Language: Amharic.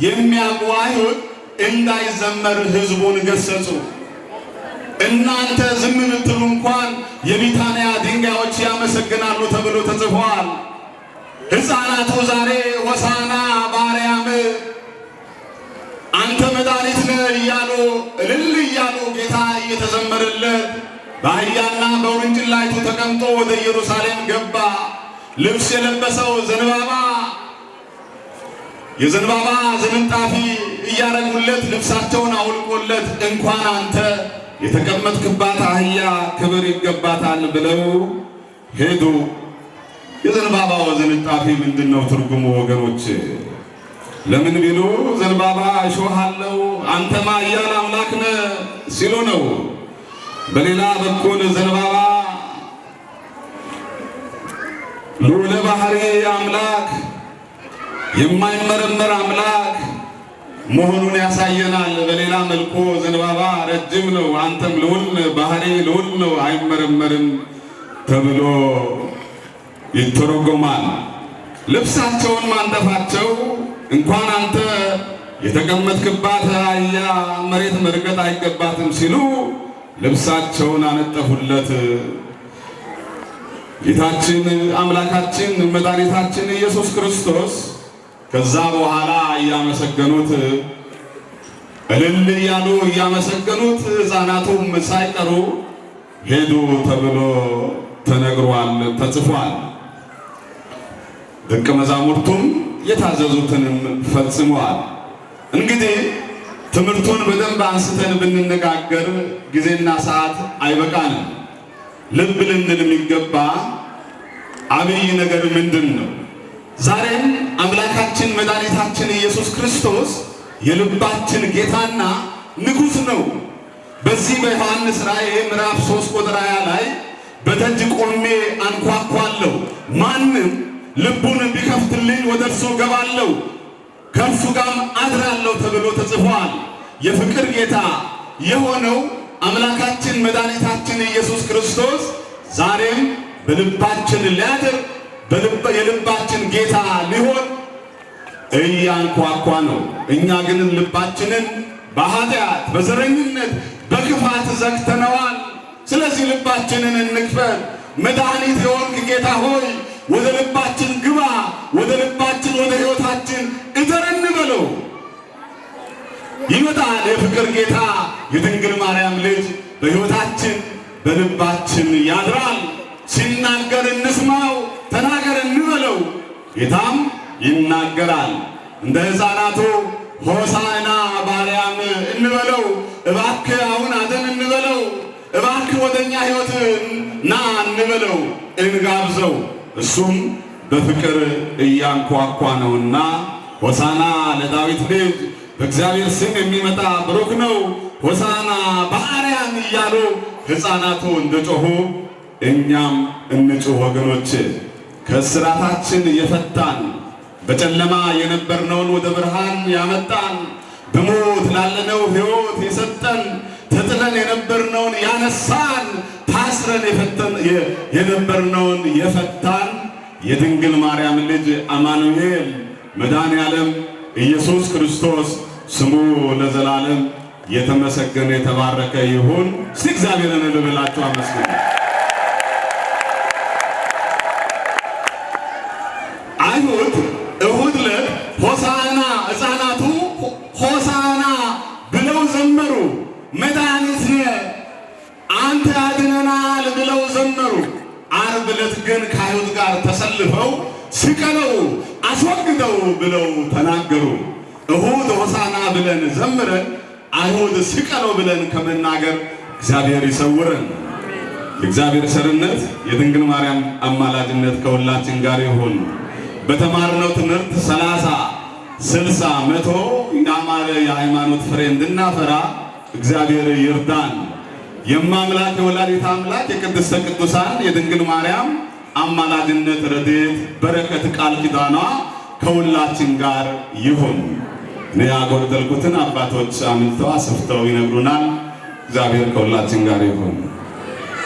የሚያውቁ አይሁድ እንዳይዘመር ሕዝቡን ገሰጹ። እናንተ ዝም ብትሉ እንኳን የቢታንያ ድንጋዮች ያመሰግናሉ ተብሎ ተጽፏል። ሕፃናቱ ዛሬ ሆሳዕና በአርያም አንተ መድኃኒት ነህ እያሉ እልል እያሉ ጌታ እየተዘመረለት በአህያና በውርንጭላይቱ ተቀምጦ ወደ ኢየሩሳሌም ገባ። ልብስ የለበሰው የዘንባባ ዝንጣፊ እያረጉለት ልብሳቸውን አውልቆለት እንኳን አንተ የተቀመጥክባት አህያ ክብር ይገባታል ብለው ሄዱ። የዘንባባው ዝንጣፊ ምንድነው ትርጉሙ ወገኖች? ለምን ቢሉ ዘንባባ እሾህ አለው አንተማ ኃያል አምላክ ነህ ሲሉ ነው። በሌላ በኩል ዘንባባ ልዑለ ባሕርይ አምላክ የማይመረመር አምላክ መሆኑን ያሳየናል። በሌላ መልኩ ዘንባባ ረጅም ነው፣ አንተም ልዑል ባሕርይ ልዑል ነው አይመረመርም ተብሎ ይተረጎማል። ልብሳቸውን ማንጠፋቸው እንኳን አንተ የተቀመጥክባት አህያ መሬት መርገጥ አይገባትም ሲሉ ልብሳቸውን አነጠፉለት። ጌታችን አምላካችን መድኃኒታችን ኢየሱስ ክርስቶስ ከዛ በኋላ እያመሰገኑት እልል እያሉ እያመሰገኑት ሕፃናቱም ሳይቀሩ ሄዱ ተብሎ ተነግሯል፣ ተጽፏል። ደቀ መዛሙርቱም የታዘዙትንም ፈጽመዋል። እንግዲህ ትምህርቱን በደንብ አንስተን ብንነጋገር ጊዜና ሰዓት አይበቃንም። ልብ ልንል የሚገባ አብይ ነገር ምንድን ነው? ዛሬም አምላካችን መድኃኒታችን ኢየሱስ ክርስቶስ የልባችን ጌታና ንጉሥ ነው። በዚህ በዮሐንስ ራእይ ምዕራፍ 3 ቁጥር 20 ላይ በደጅ ቆሜ አንኳኳለሁ፣ ማንም ልቡን ቢከፍትልኝ ወደ እርሱ ገባለሁ፣ ከእርሱ ጋርም አድራለሁ ተብሎ ተጽፏል። የፍቅር ጌታ የሆነው አምላካችን መድኃኒታችን ኢየሱስ ክርስቶስ ዛሬም በልባችን ሊያድር የልባችን ጌታ ሊሆን እያንኳኳ ነው። እኛ ግን ልባችንን በኃጢአት፣ በዘረኝነት፣ በክፋት ዘግተነዋል። ስለዚህ ልባችንን እንክፈት። መድኃኒት የሆንክ ጌታ ሆይ ወደ ልባችን ግባ፣ ወደ ልባችን ወደ ሕይወታችን እደር እንበለው። ይመጣል የፍቅር ጌታ የድንግል ማርያም ልጅ በሕይወታችን በልባችን ያድራል። ሲናገር እንስማው፣ ተናገር እንበለው። ጌታም ይናገራል። እንደ ሕፃናቱ ሆሳዕና በአርያም እንበለው። እባክህ አሁን አደን እንበለው። እባክህ ወደኛ ሕይወት ና እንበለው፣ እንጋብዘው። እሱም በፍቅር እያንኳኳ ነውና ሆሳዕና ለዳዊት ልጅ በእግዚአብሔር ስም የሚመጣ ብሩክ ነው፣ ሆሳዕና በአርያም እያሉ ሕፃናቱ እንደጮኹ እኛም እንጩህ ወገኖች። ከእስራታችን የፈታን፣ በጨለማ የነበርነውን ወደ ብርሃን ያመጣን፣ በሞት ላለነው ሕይወት የሰጠን፣ ተጥለን የነበርነውን ያነሳን፣ ታስረን የነበርነውን የፈታን የድንግል ማርያም ልጅ አማኑኤል መድኃኔ ዓለም ኢየሱስ ክርስቶስ ስሙ ለዘላለም የተመሰገነ የተባረከ ይሁን። እስቲ እግዚአብሔርን ልበላችሁ አመስግኑ። አይሁድ እሁድ ዕለት ሆሳዕና ሕፃናቱ ሆሳዕና ብለው ዘመሩ። መድኃኒት ነህ አንተ ያድነናል ብለው ዘመሩ። ዓርብ ዕለት ግን ከአይሁድ ጋር ተሰልፈው ስቀለው፣ አስወግደው ብለው ተናገሩ። እሁድ ሆሳዕና ብለን ዘምረን አይሁድ ስቀለው ብለን ከመናገር እግዚአብሔር ይሰውረን። የእግዚአብሔር ቸርነት የድንግል ማርያም አማላጅነት ከሁላችን ጋር ይሁን። በተማርነው ትምህርት 30፣ 60፣ 100 ያማረ የሃይማኖት ፍሬ እንድናፈራ እግዚአብሔር ይርዳን። የማምላክ የወላዲተ አምላክ የቅድስተ ቅዱሳን የድንግል ማርያም አማላጅነት፣ ረድኤት፣ በረከት፣ ቃል ኪዳኗ ከሁላችን ጋር ይሁን። እኔ ያጎደልኩትን አባቶች አምልተው አስፍተው ይነግሩናል። እግዚአብሔር ከሁላችን ጋር ይሁን።